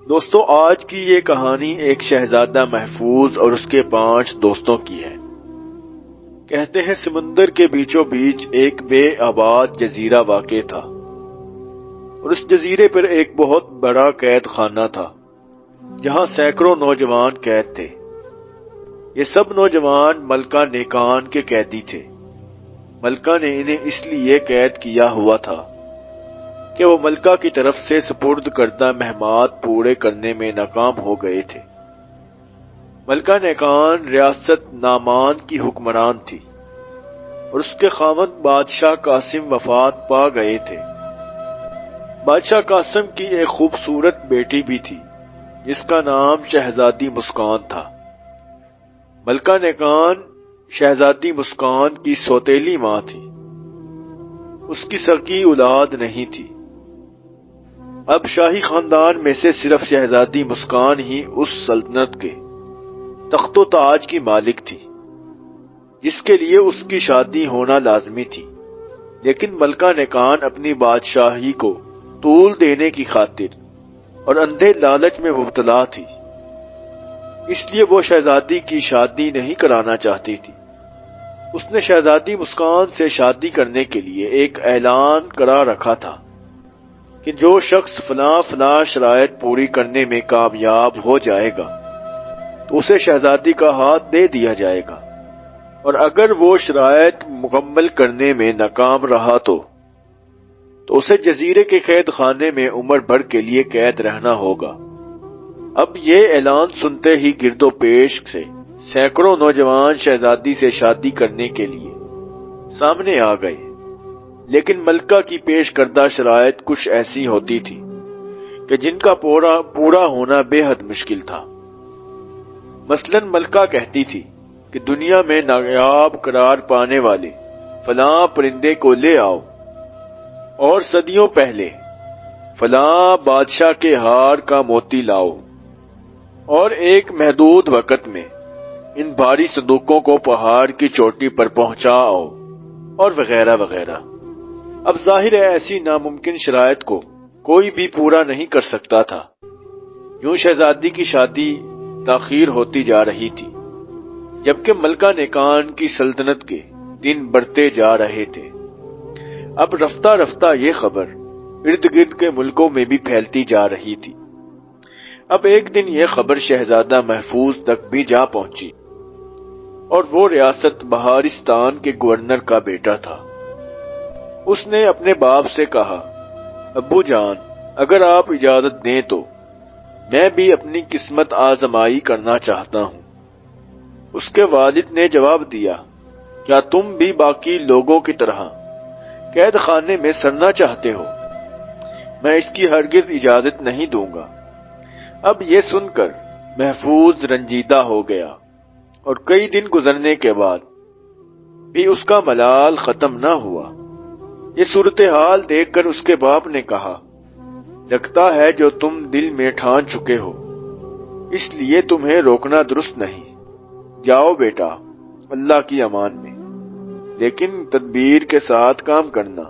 دوستو، آج کی یہ کہانی ایک شہزادہ محفوظ اور اس کے 5 دوستوں کی ہے۔ کہتے ہیں سمندر کے بیچوں بیچ ایک بے آباد جزیرہ واقع تھا، اور اس جزیرے پر ایک بہت بڑا قید خانہ تھا جہاں سینکڑوں نوجوان قید تھے۔ یہ سب نوجوان ملکہ نیکان کے قیدی تھے۔ ملکہ نے انہیں اس لیے قید کیا ہوا تھا کہ وہ ملکہ کی طرف سے سپرد کردہ مہمات پورے کرنے میں ناکام ہو گئے تھے۔ ملکہ نیکان ریاست نامان کی حکمران تھی اور اس کے خاوند بادشاہ قاسم وفات پا گئے تھے۔ بادشاہ قاسم کی ایک خوبصورت بیٹی بھی تھی جس کا نام شہزادی مسکان تھا۔ ملکہ نیکان شہزادی مسکان کی سوتیلی ماں تھی۔ اس کی سکی اولاد نہیں تھی۔ اب شاہی خاندان میں سے صرف شہزادی مسکان ہی اس سلطنت کے تخت و تاج کی مالک تھی، جس کے لیے اس کی شادی ہونا لازمی تھی۔ لیکن ملکہ نیکان اپنی بادشاہی کو طول دینے کی خاطر اور اندھے لالچ میں مبتلا تھی، اس لیے وہ شہزادی کی شادی نہیں کرانا چاہتی تھی۔ اس نے شہزادی مسکان سے شادی کرنے کے لیے ایک اعلان کرا رکھا تھا کہ جو شخص فلاں شرائط پوری کرنے میں کامیاب ہو جائے گا تو اسے شہزادی کا ہاتھ دے دیا جائے گا، اور اگر وہ شرائط مکمل کرنے میں ناکام رہا تو اسے جزیرے کے قید خانے میں عمر بھر کے لیے قید رہنا ہوگا۔ اب یہ اعلان سنتے ہی گرد و پیش سے سینکڑوں نوجوان شہزادی سے شادی کرنے کے لیے سامنے آ گئے، لیکن ملکہ کی پیش کردہ شرائط کچھ ایسی ہوتی تھی کہ جن کا پورا ہونا بے حد مشکل تھا۔ مثلا ملکہ کہتی تھی کہ دنیا میں نایاب قرار پانے والے فلاں پرندے کو لے آؤ، اور صدیوں پہلے فلاں بادشاہ کے ہار کا موتی لاؤ، اور ایک محدود وقت میں ان بھاری صندوقوں کو پہاڑ کی چوٹی پر پہنچاؤ، اور وغیرہ وغیرہ۔ اب ظاہر ہے ایسی ناممکن شرائط کو کوئی بھی پورا نہیں کر سکتا تھا۔ یوں شہزادی کی شادی تاخیر ہوتی جا رہی تھی، جبکہ ملکہ نیکان کی سلطنت کے دن بڑھتے جا رہے تھے۔ اب رفتہ رفتہ یہ خبر ارد گرد کے ملکوں میں بھی پھیلتی جا رہی تھی۔ اب ایک دن یہ خبر شہزادہ محفوظ تک بھی جا پہنچی، اور وہ ریاست بہارستان کے گورنر کا بیٹا تھا۔ اس نے اپنے باپ سے کہا، ابو جان، اگر آپ اجازت دیں تو میں بھی اپنی قسمت آزمائی کرنا چاہتا ہوں۔ اس کے والد نے جواب دیا، کیا تم بھی باقی لوگوں کی طرح قید خانے میں سڑنا چاہتے ہو؟ میں اس کی ہرگز اجازت نہیں دوں گا۔ اب یہ سن کر محفوظ رنجیدہ ہو گیا، اور کئی دن گزرنے کے بعد بھی اس کا ملال ختم نہ ہوا۔ یہ صورتحال دیکھ کر اس کے باپ نے کہا، لگتا ہے جو تم دل میں ٹھان چکے ہو، اس لیے تمہیں روکنا درست نہیں۔ جاؤ بیٹا، اللہ کی امان میں، لیکن تدبیر کے ساتھ کام کرنا،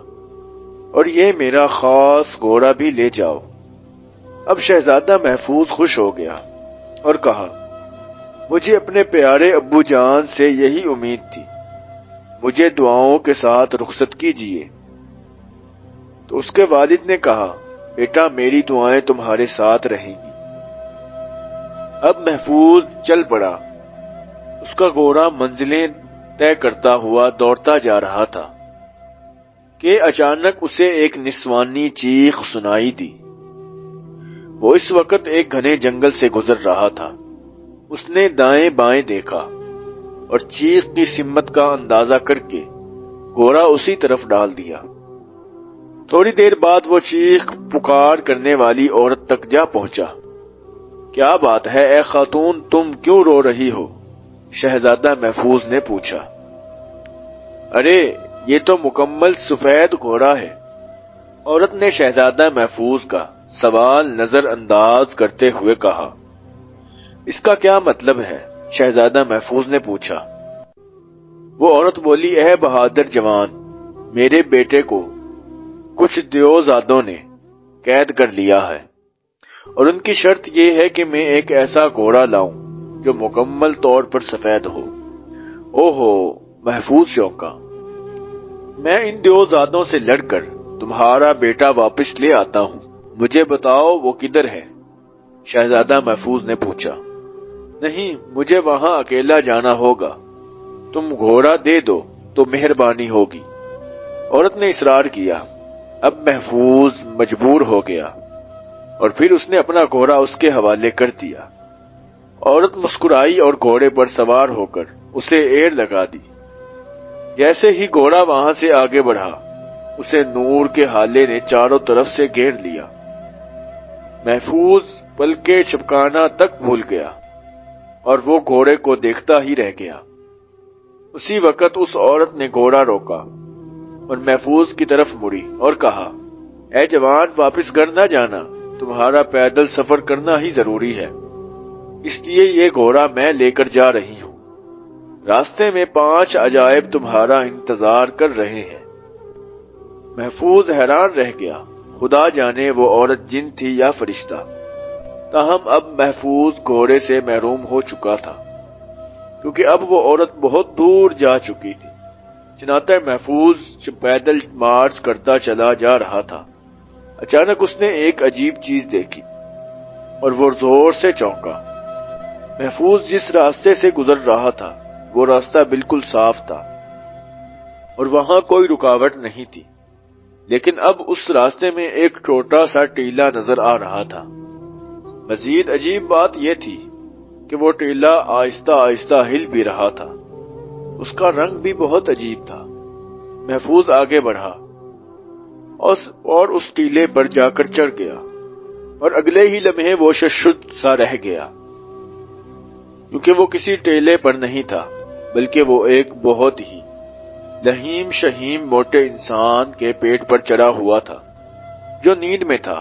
اور یہ میرا خاص گھوڑا بھی لے جاؤ۔ اب شہزادہ محفوظ خوش ہو گیا اور کہا، مجھے اپنے پیارے ابو جان سے یہی امید تھی، مجھے دعاؤں کے ساتھ رخصت کیجیے۔ تو اس کے والد نے کہا، بیٹا میری دعائیں تمہارے ساتھ رہیں گی۔ اب محفوظ چل پڑا۔ اس کا گھوڑا منزلیں طے کرتا ہوا دوڑتا جا رہا تھا کہ اچانک اسے ایک نسوانی چیخ سنائی دی۔ وہ اس وقت ایک گھنے جنگل سے گزر رہا تھا۔ اس نے دائیں بائیں دیکھا اور چیخ کی سمت کا اندازہ کر کے گھوڑا اسی طرف ڈال دیا۔ تھوڑی دیر بعد وہ چیخ پکار کرنے والی عورت تک جا پہنچا۔ کیا بات ہے اے خاتون، تم کیوں رو رہی ہو؟ شہزادہ محفوظ نے پوچھا۔ ارے یہ تو مکمل سفید گھوڑا ہے، عورت نے شہزادہ محفوظ کا سوال نظر انداز کرتے ہوئے کہا۔ اس کا کیا مطلب ہے؟ شہزادہ محفوظ نے پوچھا۔ وہ عورت بولی، اے بہادر جوان، میرے بیٹے کو کچھ دیوزادوں نے قید کر لیا ہے، اور ان کی شرط یہ ہے کہ میں ایک ایسا گھوڑا لاؤں جو مکمل طور پر سفید ہو۔ اوہو، محفوظ چونکا۔ میں ان دو زادوں سے لڑ کر تمہارا بیٹا واپس لے آتا ہوں، مجھے بتاؤ وہ کدھر ہے؟ شہزادہ محفوظ نے پوچھا۔ نہیں، مجھے وہاں اکیلا جانا ہوگا، تم گھوڑا دے دو تو مہربانی ہوگی۔ عورت نے اصرار کیا۔ اب محفوظ مجبور ہو گیا اور پھر اس نے اپنا گھوڑا اس کے حوالے کر دیا۔ عورت مسکرائی اور گھوڑے پر سوار ہو کر اسے ایڑ لگا دی۔ جیسے ہی گھوڑا وہاں سے آگے بڑھا، اسے نور کے ہالے نے چاروں طرف سے گھیر لیا۔ محفوظ پلکیں چھپکانا تک بھول گیا اور وہ گھوڑے کو دیکھتا ہی رہ گیا۔ اسی وقت اس عورت نے گھوڑا روکا اور محفوظ کی طرف مڑی اور کہا، اے جوان، واپس گھر نہ جانا، تمہارا پیدل سفر کرنا ہی ضروری ہے، اس لیے یہ گھوڑا میں لے کر جا رہی ہوں۔ راستے میں 5 عجائب تمہارا انتظار کر رہے ہیں۔ محفوظ حیران رہ گیا، خدا جانے وہ عورت جن تھی یا فرشتہ۔ تاہم اب محفوظ گھوڑے سے محروم ہو چکا تھا، کیونکہ اب وہ عورت بہت دور جا چکی تھی۔ چنانچہ محفوظ پیدل مارچ کرتا چلا جا رہا تھا۔ اچانک اس نے ایک عجیب چیز دیکھی اور وہ زور سے چونکا۔ محفوظ جس راستے سے گزر رہا تھا وہ راستہ بالکل صاف تھا اور وہاں کوئی رکاوٹ نہیں تھی، لیکن اب اس راستے میں ایک چھوٹا سا ٹیلا نظر آ رہا تھا۔ مزید عجیب بات یہ تھی کہ وہ ٹیلا آہستہ آہستہ ہل بھی رہا تھا، اس کا رنگ بھی بہت عجیب تھا۔ محفوظ آگے بڑھا اور اس ٹیلے پر جا کر چڑھ گیا اور اگلے ہی لمحے وہ ششد سا رہ گیا، کیونکہ وہ کسی ٹیلے پر نہیں تھا، بلکہ وہ ایک بہت ہی لہیم شہیم موٹے انسان کے پیٹ پر چڑھا ہوا تھا، جو نیند میں تھا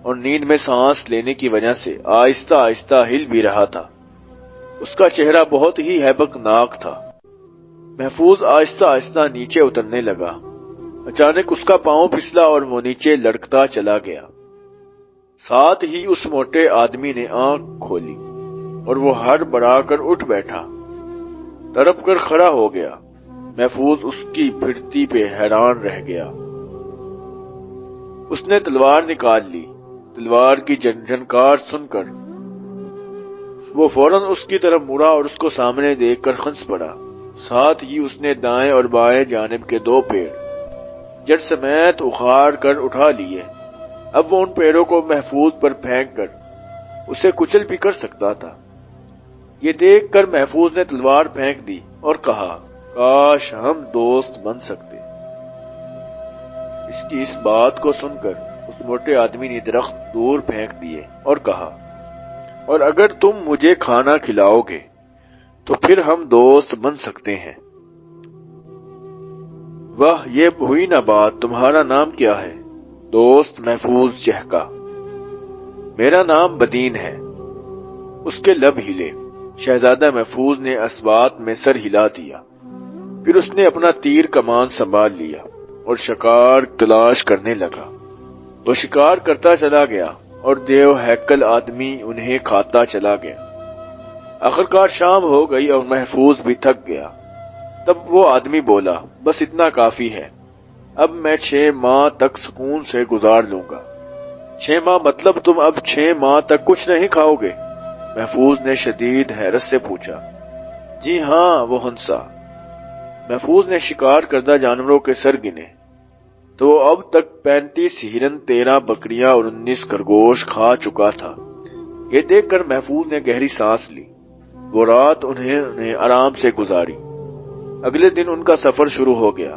اور نیند میں سانس لینے کی وجہ سے آہستہ آہستہ ہل بھی رہا تھا۔ اس کا چہرہ بہت ہی ہیبت ناک تھا۔ محفوظ آہستہ آہستہ نیچے اترنے لگا۔ اچانک اس کا پاؤں پھسلا اور وہ نیچے لڑکتا چلا گیا۔ ساتھ ہی اس موٹے آدمی نے آنکھ کھولی اور وہ ہڑبڑا کر اٹھ بیٹھا، تڑپ کر کھڑا ہو گیا۔ محفوظ اس کی پھرتی پہ حیران رہ گیا۔ اس نے تلوار نکال لی۔ تلوار کی جھنکار سن کر وہ فوراً اس کی طرف مڑا اور اس کو سامنے دیکھ کر ہنس پڑا۔ ساتھ ہی اس نے دائیں اور بائیں جانب کے 2 پیڑ جڑ سمیت اکھاڑ کر اٹھا لیے۔ اب وہ ان پیڑوں کو محفوظ پر پھینک کر اسے کچل بھی کر سکتا تھا۔ یہ دیکھ کر محفوظ نے تلوار پھینک دی اور کہا، کاش ہم دوست بن سکتے۔ اس کی اس بات کو سن کر اس موٹے آدمی نے درخت دور پھینک دیے اور کہا، اور اگر تم مجھے کھانا کھلاؤ گے تو پھر ہم دوست بن سکتے ہیں۔ واہ، یہ ہوئی نہ بات، تمہارا نام کیا ہے؟ دوست محفوظ چہکا۔ میرا نام بدین ہے۔ اس کے لب ہلے۔ شہزادہ محفوظ نے اسبات میں سر ہلا دیا، پھر اس نے اپنا تیر کمان سنبھال لیا اور شکار تلاش کرنے لگا۔ وہ شکار کرتا چلا گیا اور دیو ہیکل آدمی انہیں کھاتا چلا گیا۔ آخرکار شام ہو گئی اور محفوظ بھی تھک گیا۔ تب وہ آدمی بولا، بس اتنا کافی ہے، اب میں 6 ماہ تک سکون سے گزار لوں گا۔ 6 ماہ مطلب تم اب 6 ماہ تک کچھ نہیں کھاؤ گے؟ محفوظ نے شدید حیرت سے پوچھا۔ جی ہاں، وہ ہنسا۔ محفوظ نے شکار کردہ جانوروں کے سر گنے تو وہ اب تک 35 ہرن، 13 بکریاں اور 19 خرگوش کھا چکا تھا۔ یہ دیکھ کر محفوظ نے گہری سانس لی۔ وہ رات انہیں آرام سے گزاری۔ اگلے دن ان کا سفر شروع ہو گیا۔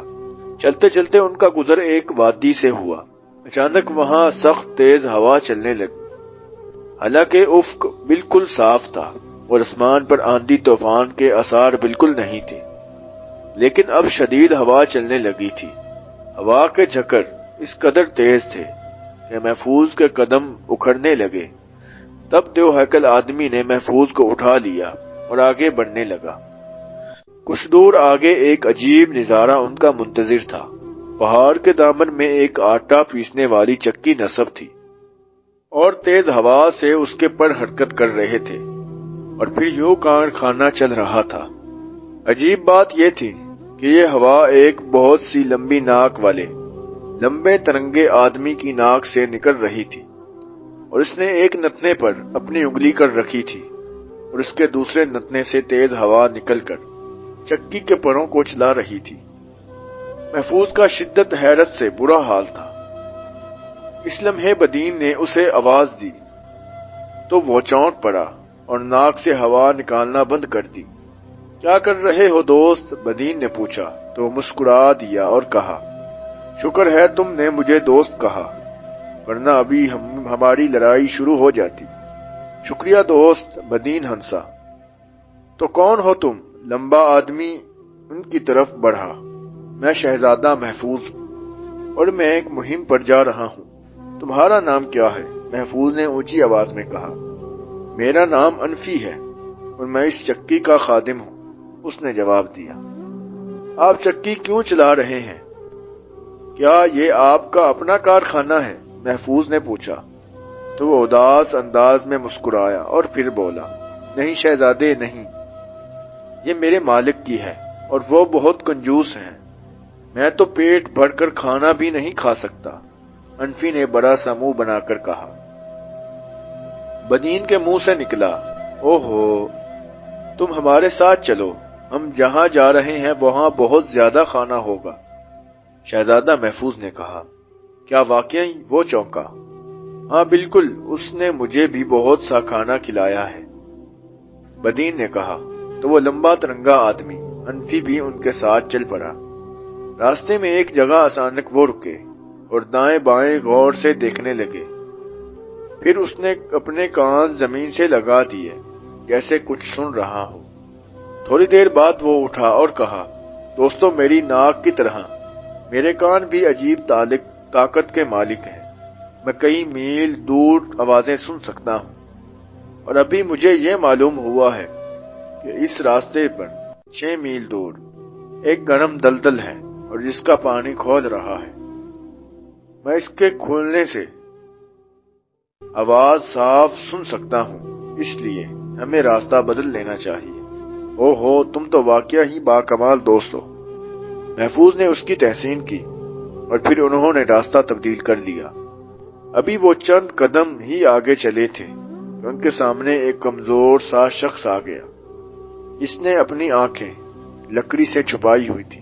چلتے چلتے ان کا گزر ایک وادی سے ہوا۔ اچانک وہاں سخت تیز ہوا چلنے لگی۔ حالانکہ افق بالکل صاف تھا اور آسمان پر آندھی طوفان کے آثار بالکل نہیں تھے، لیکن اب شدید ہوا چلنے لگی تھی۔ ہوا کے جھکڑ اس قدر تیز تھے کہ محفوظ کے قدم اکھڑنے لگے۔ تب دیو ہیکل آدمی نے محفوظ کو اٹھا لیا اور آگے بڑھنے لگا۔ کچھ دور آگے ایک عجیب نظارہ ان کا منتظر تھا۔ پہاڑ کے دامن میں ایک آٹا پیسنے والی چکی نصب تھی اور تیز ہوا سے اس کے پر حرکت کر رہے تھے اور پھر یوں کارخانہ چل رہا تھا۔ عجیب بات یہ تھی کہ یہ ہوا ایک بہت سی لمبی ناک والے لمبے ترنگے آدمی کی ناک سے نکل رہی تھی اور اس نے ایک نتنے پر اپنی انگلی کر رکھی تھی اور اس کے دوسرے نتنے سے تیز ہوا نکل کر چکی کے پروں کو چلا رہی تھی۔ محفوظ کا شدت حیرت سے برا حال تھا۔ اس لمحے بدین نے اسے آواز دی تو وہ چونک پڑا اور ناک سے ہوا نکالنا بند کر دی۔ کیا کر رہے ہو دوست؟ بدین نے پوچھا تو مسکرا دیا اور کہا، شکر ہے تم نے مجھے دوست کہا، ورنہ ابھی ہماری لڑائی شروع ہو جاتی۔ شکریہ دوست، بدین ہنسا۔ تو کون ہو تم؟ لمبا آدمی ان کی طرف بڑھا۔ میں شہزادہ محفوظ ہوں اور میں ایک مہم پر جا رہا ہوں۔ تمہارا نام کیا ہے؟ محفوظ نے اونچی آواز میں کہا۔ میرا نام انفی ہے اور میں اس چکی کا خادم ہوں، اس نے جواب دیا۔ آپ چکی کیوں چلا رہے ہیں؟ کیا یہ آپ کا اپنا کارخانہ ہے؟ محفوظ نے پوچھا تو وہ اداس انداز میں مسکرایا اور پھر بولا، نہیں شہزادے نہیں، یہ میرے مالک کی ہے اور وہ بہت کنجوس ہیں، میں تو پیٹ بھر کر کھانا بھی نہیں کھا سکتا۔ انفی نے بڑا سا منہ بنا کر کہا۔ بدین کے منہ سے نکلا، اوہو، تم ہمارے ساتھ چلو، ہم جہاں جا رہے ہیں وہاں بہت زیادہ کھانا ہوگا۔ شہزادہ محفوظ نے کہا۔ کیا واقعی؟ وہ چونکا۔ ہاں بالکل، اس نے مجھے بھی بہت سا کھانا کھلایا ہے، بدین نے کہا تو وہ لمبا ترنگا آدمی انفی بھی ان کے ساتھ چل پڑا۔ راستے میں ایک جگہ اچانک وہ رکے اور دائیں بائیں غور سے دیکھنے لگے، پھر اس نے اپنے کان زمین سے لگا دیے جیسے کچھ سن رہا ہو۔ تھوڑی دیر بعد وہ اٹھا اور کہا، دوستو، میری ناک کی طرح میرے کان بھی عجیب طاقت کے مالک ہیں، میں کئی میل دور آوازیں سن سکتا ہوں، اور ابھی مجھے یہ معلوم ہوا ہے کہ اس راستے پر 6 میل دور ایک گرم دلدل ہے اور جس کا پانی کھول رہا ہے، میں اس کے کھولنے سے آواز صاف سن سکتا ہوں، اس لیے ہمیں راستہ بدل لینا چاہیے۔ اوہو، تم تو واقعہ ہی باکمال دوست ہو۔ محفوظ نے اس کی تحسین کی اور پھر انہوں نے راستہ تبدیل کر لیا۔ ابھی وہ چند قدم ہی آگے چلے تھے کہ ان کے سامنے ایک کمزور سا شخص آ گیا، جس نے اپنی آنکھیں لکڑی سے چھپائی ہوئی تھی۔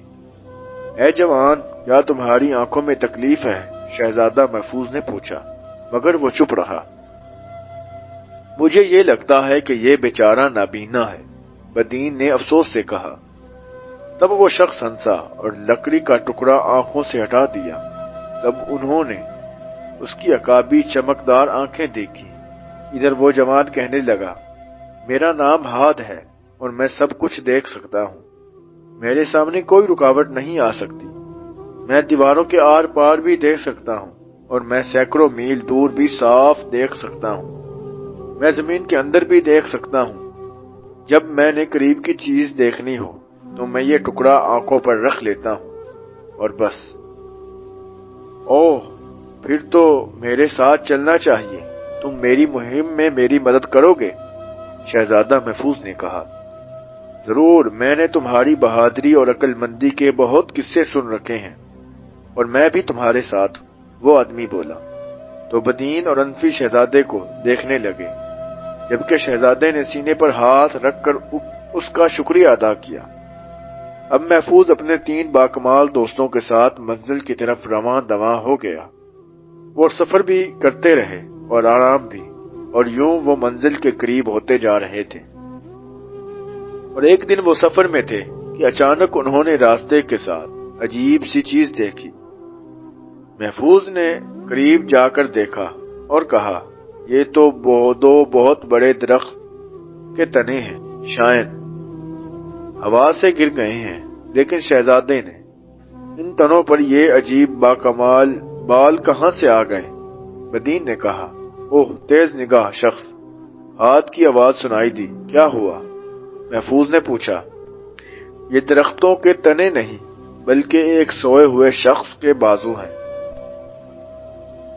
اے جوان، کیا تمہاری آنکھوں میں تکلیف ہے؟ شہزادہ محفوظ نے پوچھا، مگر وہ چپ رہا۔ مجھے یہ لگتا ہے کہ یہ بیچارہ نابینا ہے، بدین نے افسوس سے کہا۔ تب وہ شخص ہنسا اور لکڑی کا ٹکڑا آنکھوں سے ہٹا دیا۔ تب انہوں نے اس کی عقابی چمکدار آنکھیں دیکھی۔ ادھر وہ جوان کہنے لگا، میرا نام ہاد ہے اور میں سب کچھ دیکھ سکتا ہوں، میرے سامنے کوئی رکاوٹ نہیں آ سکتی، میں دیواروں کے آر پار بھی دیکھ سکتا ہوں اور میں سینکڑوں میل دور بھی صاف دیکھ سکتا ہوں، میں زمین کے اندر بھی دیکھ سکتا ہوں۔ جب میں نے قریب کی چیز دیکھنی ہو تو میں یہ ٹکڑا آنکھوں پر رکھ لیتا ہوں اور بس۔ اوہ، پھر تو میرے ساتھ چلنا چاہیے، تم میری مہم میں میری مدد کرو گے؟ شہزادہ محفوظ نے کہا۔ ضرور، میں نے تمہاری بہادری اور عقل مندی کے بہت قصے سن رکھے ہیں اور میں بھی تمہارے ساتھ ہوں، وہ آدمی بولا۔ تو بدین اور انفی شہزادے کو دیکھنے لگے، جبکہ شہزادے نے سینے پر ہاتھ رکھ کر اس کا شکریہ ادا کیا۔ اب محفوظ اپنے 3 باکمال دوستوں کے ساتھ منزل کی طرف رواں دواں ہو گیا۔ وہ سفر بھی کرتے رہے اور آرام بھی، اور یوں وہ منزل کے قریب ہوتے جا رہے تھے۔ اور ایک دن وہ سفر میں تھے کہ اچانک انہوں نے راستے کے ساتھ عجیب سی چیز دیکھی۔ محفوظ نے قریب جا کر دیکھا اور کہا، یہ تو 2 بہت بڑے درخت کے تنے ہیں، شاید ہوا سے گر گئے ہیں، لیکن شہزادے نے ان تنوں پر یہ عجیب باکمال بال کہاں سے آ گئے؟ بدین نے کہا۔ اوہ، تیز نگاہ شخص، ہاتھ کی آواز سنائی دی، کیا ہوا؟ محفوظ نے پوچھا۔ یہ درختوں کے تنے نہیں بلکہ ایک سوئے ہوئے شخص کے بازو ہیں،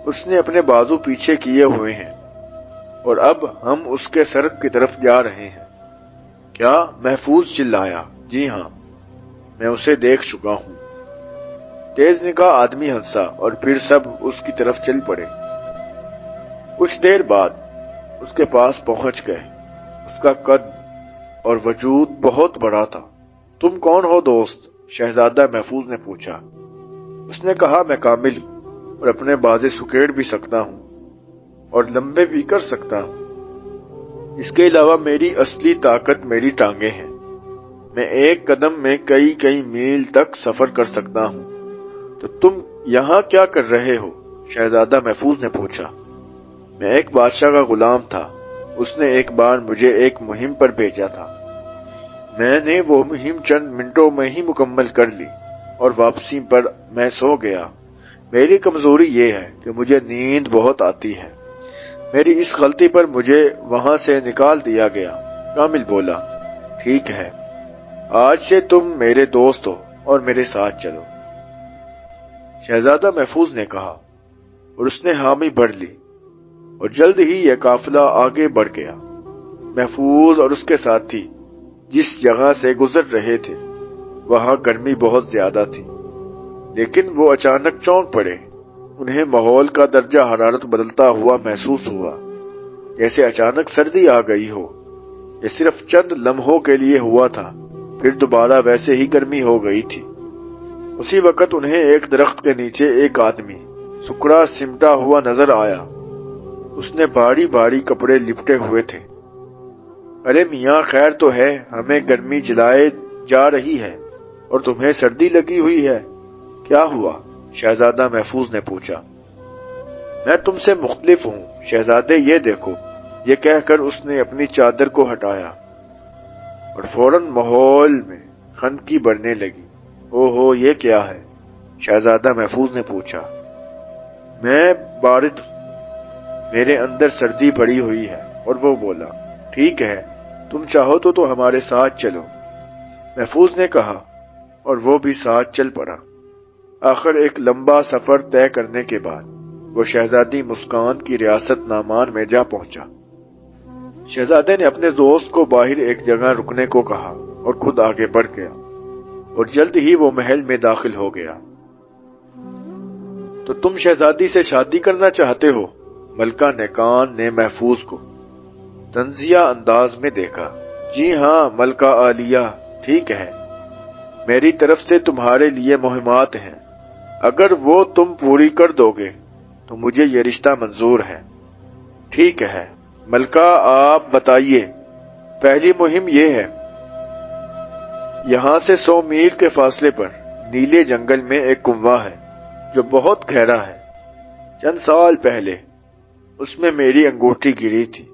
اس نے اپنے بازو پیچھے کیے ہوئے ہیں اور اب ہم اس کے سر کی طرف جا رہے ہیں۔ کیا؟ محفوظ چلایا۔ جی ہاں، میں اسے دیکھ چکا ہوں۔ تیز نگاہ آدمی ہنسا اور پھر سب اس کی طرف چل پڑے۔ کچھ دیر بعد اس کے پاس پہنچ گئے۔ اس کا قد اور وجود بہت بڑا تھا۔ تم کون ہو دوست؟ شہزادہ محفوظ نے پوچھا۔ اس نے کہا، میں کامل اور اپنے بازے سکیڑ بھی سکتا ہوں اور لمبے بھی کر سکتا ہوں۔ اس کے علاوہ میری اصلی طاقت میری ٹانگیں ہیں۔ میں ایک قدم میں کئی میل تک سفر کر سکتا ہوں۔ تو تم یہاں کیا کر رہے ہو؟ شہزادہ محفوظ نے پوچھا۔ میں ایک بادشاہ کا غلام تھا۔ اس نے ایک بار مجھے ایک مہم پر بھیجا تھا۔ میں نے وہ مہم چند منٹوں میں ہی مکمل کر لی اور واپسی پر میں سو گیا۔ میری کمزوری یہ ہے کہ مجھے نیند بہت آتی ہے۔ میری اس غلطی پر مجھے وہاں سے نکال دیا گیا۔ کامل بولا، ٹھیک ہے، آج سے تم میرے دوست ہو اور میرے ساتھ چلو۔ شہزادہ محفوظ نے کہا اور اس نے حامی بھر لی اور جلد ہی یہ قافلہ آگے بڑھ گیا۔ محفوظ اور اس کے ساتھی جس جگہ سے گزر رہے تھے وہاں گرمی بہت زیادہ تھی، لیکن وہ اچانک چونک پڑے۔ انہیں ماحول کا درجہ حرارت بدلتا ہوا محسوس ہوا، جیسے اچانک سردی آ گئی ہو۔ یہ صرف چند لمحوں کے لیے ہوا تھا، پھر دوبارہ ویسے ہی گرمی ہو گئی تھی۔ اسی وقت انہیں ایک درخت کے نیچے ایک آدمی سکڑا سمٹا ہوا نظر آیا۔ اس نے بھاری بھاری کپڑے لپٹے ہوئے تھے۔ ارے میاں، خیر تو ہے؟ ہمیں گرمی جلائے جا رہی ہے اور تمہیں سردی لگی ہوئی ہے، کیا ہوا؟ شہزادہ محفوظ نے پوچھا۔ میں تم سے مختلف ہوں شہزادے، یہ دیکھو۔ یہ کہہ کر اس نے اپنی چادر کو ہٹایا اور فوراً ماحول میں خنکی بڑھنے لگی۔ اوہو، یہ کیا ہے؟ شہزادہ محفوظ نے پوچھا۔ میں بارد ہوں، میرے اندر سردی بڑھی ہوئی ہے۔ اور وہ بولا، ٹھیک ہے، تم چاہو تو ہمارے ساتھ چلو۔ محفوظ نے کہا اور وہ بھی ساتھ چل پڑا۔ آخر ایک لمبا سفر طے کرنے کے بعد وہ شہزادی مسکان کی ریاست نامان میں جا پہنچا۔ شہزادے نے اپنے دوست کو باہر ایک جگہ رکنے کو کہا اور خود آگے بڑھ گیا اور جلد ہی وہ محل میں داخل ہو گیا۔ تو تم شہزادی سے شادی کرنا چاہتے ہو؟ ملکہ نیکان نے محفوظ کو طنزیہ انداز میں دیکھا۔ جی ہاں ملکہ عالیہ، ٹھیک ہے، میری طرف سے تمہارے لیے مہمات ہیں، اگر وہ تم پوری کر دو گے تو مجھے یہ رشتہ منظور ہے۔ ٹھیک ہے ملکہ، آپ بتائیے۔ پہلی مہم یہ ہے، یہاں سے 100 میل کے فاصلے پر نیلے جنگل میں ایک کنواں ہے جو بہت گہرا ہے۔ چند سال پہلے اس میں میری انگوٹھی گری تھی۔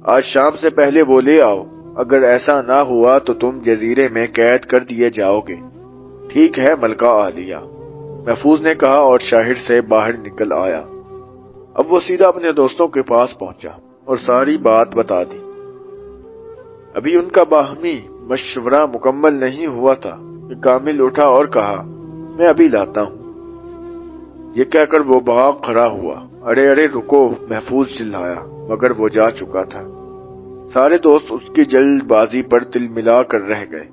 آج شام سے پہلے وہ لے آؤ، اگر ایسا نہ ہوا تو تم جزیرے میں قید کر دیے جاؤ گے۔ ٹھیک ہے ملکہ عالیہ، محفوظ نے کہا اور شہر سے باہر نکل آیا۔ اب وہ سیدھا اپنے دوستوں کے پاس پہنچا اور ساری بات بتا دی۔ ابھی ان کا باہمی مشورہ مکمل نہیں ہوا تھا کہ کامل اٹھا اور کہا، میں ابھی لاتا ہوں۔ یہ کہہ کر وہ بھاگ کھڑا ہوا۔ ارے ارے رکو، محفوظ چلایا، مگر وہ جا چکا تھا۔ سارے دوست اس کی جلد بازی پر تل ملا کر رہ گئے۔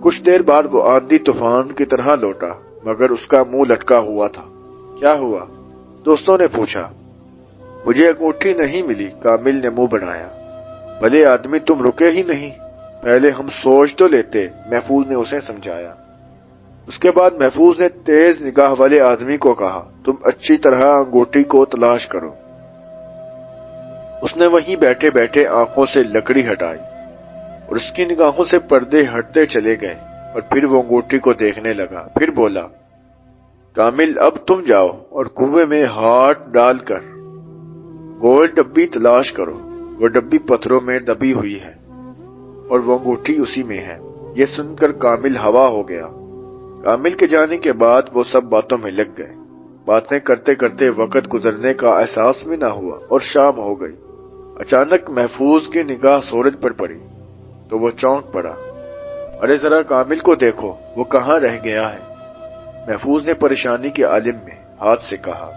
کچھ دیر بعد وہ آندھی طوفان کی طرح لوٹا، مگر اس کا منہ لٹکا ہوا تھا۔ کیا ہوا؟ دوستوں نے پوچھا۔ مجھے انگوٹھی نہیں ملی، کامل نے منہ بنایا۔ بھلے آدمی، تم رکے ہی نہیں، پہلے ہم سوچ تو لیتے، محفوظ نے اسے سمجھایا۔ اس کے بعد محفوظ نے تیز نگاہ والے آدمی کو کہا، تم اچھی طرح انگوٹھی کو تلاش کرو۔ اس نے وہیں بیٹھے بیٹھے آنکھوں سے لکڑی ہٹائی اور اس کی نگاہوں سے پردے ہٹتے چلے گئے اور پھر وہ انگوٹھی کو دیکھنے لگا۔ پھر بولا، کامل اب تم جاؤ اور کنویں میں ہاتھ ڈال کر گول ڈبی تلاش کرو۔ وہ ڈبی پتھروں میں دبی ہوئی ہے اور وہ انگوٹھی اسی میں ہے۔ یہ سن کر کامل ہوا ہو گیا۔ کامل کے جانے کے بعد وہ سب باتوں میں لگ گئے۔ باتیں کرتے کرتے وقت گزرنے کا احساس بھی نہ ہوا اور شام ہو گئی۔ اچانک محفوظ کی نگاہ سورج پر پڑی تو وہ چونک پڑا۔ ارے ذرا کامل کو دیکھو، وہ کہاں رہ گیا ہے؟ محفوظ نے پریشانی کے عالم میں ہاتھ سے کہا۔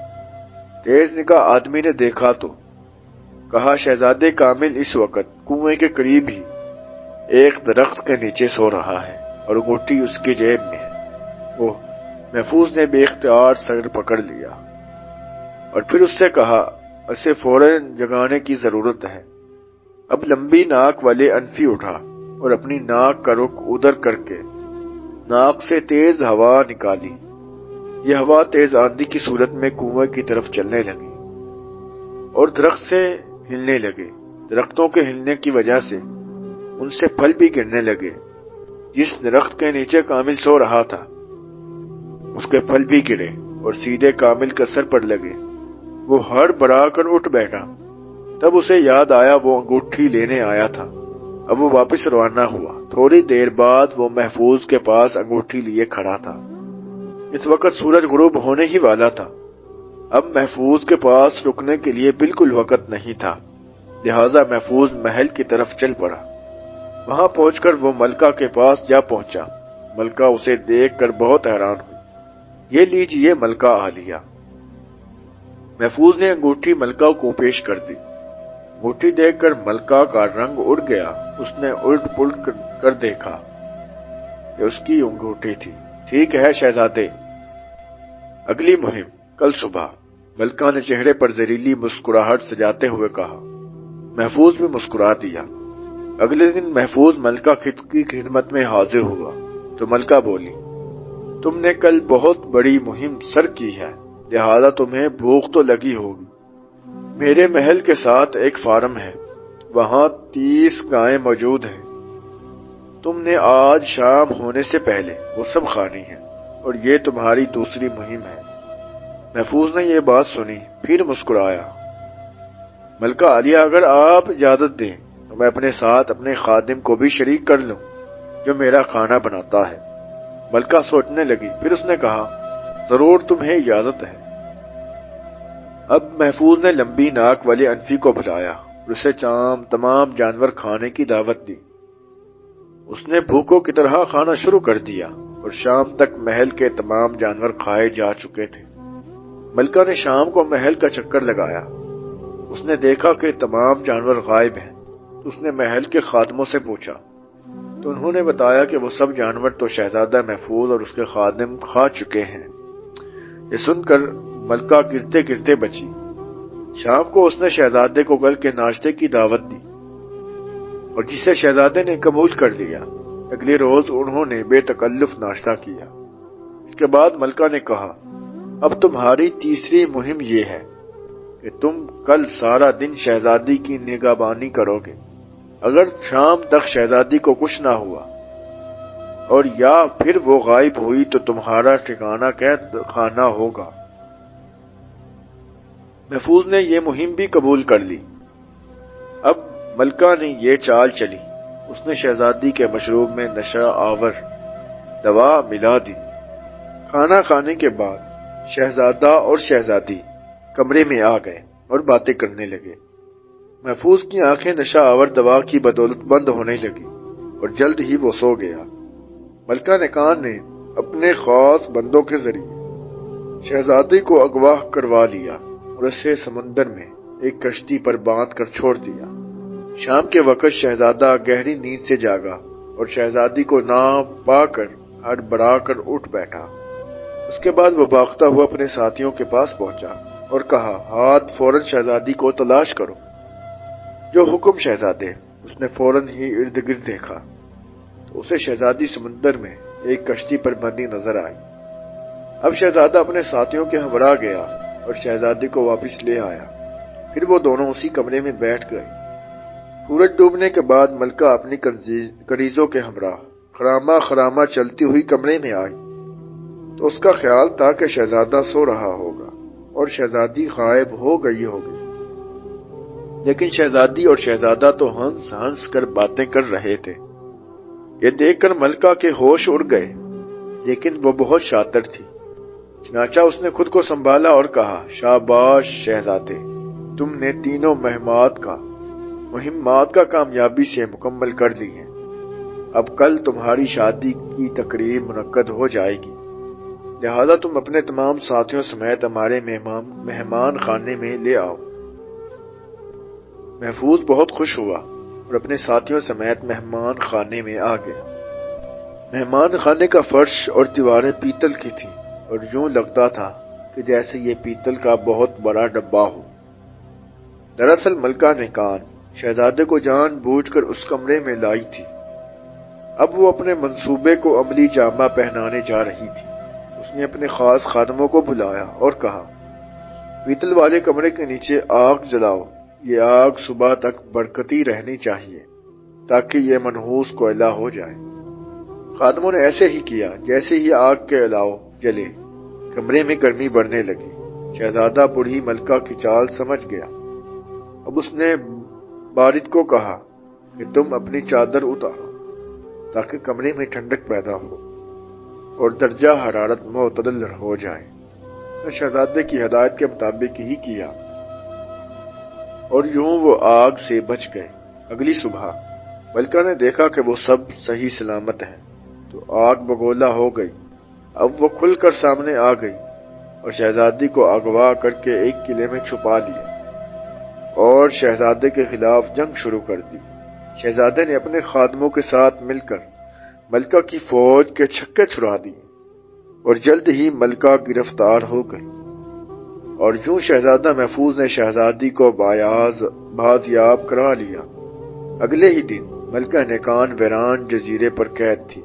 تیز نگاہ آدمی نے دیکھا تو کہا شہزادے کامل اس وقت کنویں کے قریب ہی ایک درخت کے نیچے سو رہا ہے اور انگوٹھی اس کی جیب میں ہے۔ وہ محفوظ نے بے اختیار سر پکڑ لیا اور پھر اس سے کہا اسے فوراً جگانے کی ضرورت ہے۔ اب لمبی ناک والے انفی اٹھا اور اپنی ناک کا رخ ادھر کر کے ناک سے تیز ہوا نکالی۔ یہ ہوا تیز آندھی کی صورت میں کنویں کی طرف چلنے لگی اور درخت سے ہلنے لگے۔ درختوں کے ہلنے کی وجہ سے ان سے پھل بھی گرنے لگے۔ جس درخت کے نیچے کامل سو رہا تھا اس کے پھل بھی گرے اور سیدھے کامل کے سر پر لگے۔ وہ ہڑبڑا کر اٹھ بیٹھا۔ تب اسے یاد آیا وہ انگوٹھی لینے آیا تھا۔ اب وہ واپس روانہ ہوا۔ تھوڑی دیر بعد وہ محفوظ کے پاس انگوٹھی لیے کھڑا تھا۔ اس وقت سورج غروب ہونے ہی والا تھا۔ اب محفوظ کے پاس رکنے کے لیے بالکل وقت نہیں تھا، لہذا محفوظ محل کی طرف چل پڑا۔ وہاں پہنچ کر وہ ملکہ کے پاس جا پہنچا۔ ملکہ اسے دیکھ کر بہت حیران ہوئی۔ یہ لیجئے ملکہ عالیہ۔ محفوظ نے انگوٹھی ملکہ کو پیش کر دی۔ انگوٹھی دیکھ کر ملکہ کا رنگ اڑ گیا۔ اس نے الٹ پلٹ کر دیکھا کہ اس کی انگوٹھی تھی۔ ٹھیک ہے شہزادے، اگلی مہم کل صبح، ملکہ نے چہرے پر زہریلی مسکراہٹ سجاتے ہوئے کہا۔ محفوظ بھی مسکرا دیا۔ اگلے دن محفوظ ملکہ کی خدمت میں حاضر ہوا تو ملکہ بولی، تم نے کل بہت بڑی مہم سر کی ہے، لہذا تمہیں بھوک تو لگی ہوگی۔ میرے محل کے ساتھ ایک فارم ہے، وہاں 30 گائیں موجود ہیں۔ تم نے آج شام ہونے سے پہلے وہ سب کھانی ہیں اور یہ تمہاری دوسری مہم ہے۔ محفوظ نے یہ بات سنی پھر مسکرایا۔ ملکہ عالیہ اگر آپ اجازت دیں تو میں اپنے ساتھ اپنے خادم کو بھی شریک کر لوں جو میرا کھانا بناتا ہے۔ ملکہ سوچنے لگی، پھر اس نے کہا ضرور تمہیں اجازت ہے۔ اب محفوظ نے لمبی ناک والے انفی کو بلایا اور اسے تمام جانور کھانے کی دعوت دی۔ اس نے بھوکوں کی طرح کھانا شروع کر دیا اور شام تک محل کے تمام جانور کھائے جا چکے تھے۔ ملکہ نے شام کو محل کا چکر لگایا۔ اس نے دیکھا کہ تمام جانور غائب ہیں۔ اس نے محل کے خادموں سے پوچھا تو انہوں نے بتایا کہ وہ سب جانور تو شہزادہ محفوظ اور اس کے خادم کھا چکے ہیں۔ یہ سن کر ملکہ گرتے گرتے بچی۔ شام کو اس نے شہزادے کو کل کے ناشتے کی دعوت دی اور جسے شہزادے نے قبول کر لیا۔ اگلے روز انہوں نے بے تکلف ناشتہ کیا۔ اس کے بعد ملکہ نے کہا اب تمہاری تیسری مہم یہ ہے کہ تم کل سارا دن شہزادی کی نگہبانی کرو گے۔ اگر شام تک شہزادی کو کچھ نہ ہوا اور یا پھر وہ غائب ہوئی تو تمہارا ٹھکانہ قید خانہ ہوگا۔ محفوظ نے یہ مہم بھی قبول کر لی۔ اب ملکہ نے یہ چال چلی، اس نے شہزادی کے مشروب میں نشہ آور دوا ملا دی۔ کھانا کھانے کے بعد شہزادہ اور شہزادی کمرے میں آ گئے اور باتیں کرنے لگے۔ محفوظ کی آنکھیں نشہ آور دوا کی بدولت بند ہونے لگی اور جلد ہی وہ سو گیا۔ ملکہ نکان نے اپنے خاص بندوں کے ذریعے شہزادی کو اغوا کروا لیا اور اسے سمندر میں ایک کشتی پر باندھ کر چھوڑ دیا۔ شام کے وقت شہزادہ گہری نیند سے جاگا اور شہزادی کو نہ پا کر ہڑبڑا کر اٹھ بیٹھا۔ اس کے بعد وہ بھاگتا ہوا اپنے ساتھیوں کے پاس پہنچا اور کہا ہاتھ فوراً شہزادی کو تلاش کرو۔ جو حکم شہزادے۔ اس نے فوراً ہی ارد گرد دیکھا تو اسے شہزادی سمندر میں ایک کشتی پر بندھی نظر آئی۔ اب شہزادہ اپنے ساتھیوں کے ہمراہ گیا اور شہزادی کو واپس لے آیا۔ پھر وہ دونوں اسی کمرے میں بیٹھ گئے۔ سورج ڈوبنے کے بعد ملکہ اپنی کنیزوں کے ہمراہ خرامہ چلتی ہوئی کمرے میں آئی تو اس کا خیال تھا کہ شہزادہ سو رہا ہوگا اور شہزادی غائب ہو گئی ہوگی، لیکن شہزادی اور شہزادہ تو ہنس ہنس کر باتیں کر رہے تھے۔ یہ دیکھ کر ملکہ کے ہوش اڑ گئے، لیکن وہ بہت شاطر تھی۔ چنانچہ اس نے خود کو سنبھالا اور کہا شاباش شہزادے، تم نے تینوں مہمات کا کامیابی سے مکمل کر لی ہیں۔ اب کل تمہاری شادی کی تقریب منعقد ہو جائے گی۔ لہذا تم اپنے تمام ساتھیوں سمیت ہمارے مہمان خانے میں لے آؤ۔ محفوظ بہت خوش ہوا اور اپنے ساتھیوں سمیت مہمان خانے میں آ گیا۔ مہمان خانے کا فرش اور دیواریں پیتل کی تھیں اور یوں لگتا تھا کہ جیسے یہ پیتل کا بہت بڑا ڈبہ ہو۔ دراصل ملکہ نیکان شہزادے کو جان بوجھ کر اس کمرے میں لائی تھی۔ اب وہ اپنے منصوبے کو عملی جامہ پہنانے جا رہی تھی۔ اس نے اپنے خاص خادموں کو بلایا اور کہا، پیتل والے کمرے کے نیچے آگ جلاؤ، یہ آگ صبح تک برقتی رہنی چاہیے تاکہ یہ منحوس کوئلہ ہو جائے۔ خادموں نے ایسے ہی کیا۔ جیسے ہی آگ کے الاؤ جلے، کمرے میں گرمی بڑھنے لگی۔ شہزادہ بوڑھی ملکہ کی چال سمجھ گیا۔ اب اس نے بارد کو کہا کہ تم اپنی چادر اتارو تاکہ کمرے میں ٹھنڈک پیدا ہو اور درجہ حرارت معتدل ہو جائے۔ شہزادے کی ہدایت کے مطابق ہی کیا اور یوں وہ آگ سے بچ گئے۔ اگلی صبح ملکہ نے دیکھا کہ وہ سب صحیح سلامت ہیں تو آگ بگولا ہو گئی۔ اب وہ کھل کر سامنے آ گئی اور شہزادی کو اغوا کر کے ایک قلعے میں چھپا لیا اور شہزادے کے خلاف جنگ شروع کر دی۔ شہزادے نے اپنے خادموں کے ساتھ مل کر ملکہ کی فوج کے چھکے چھڑا دیے اور جلد ہی ملکہ گرفتار ہو گئی، اور یوں شہزادہ محفوظ نے شہزادی کو بازیاب کرا لیا۔ اگلے ہی دن ملکہ نیکان ویران جزیرے پر قید تھی،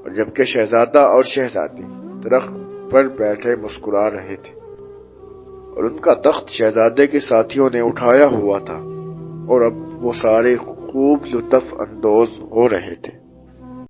اور جبکہ شہزادہ اور شہزادی درخت پر بیٹھے مسکرا رہے تھے، اور ان کا تخت شہزادے کے ساتھیوں نے اٹھایا ہوا تھا، اور اب وہ سارے خوب لطف اندوز ہو رہے تھے۔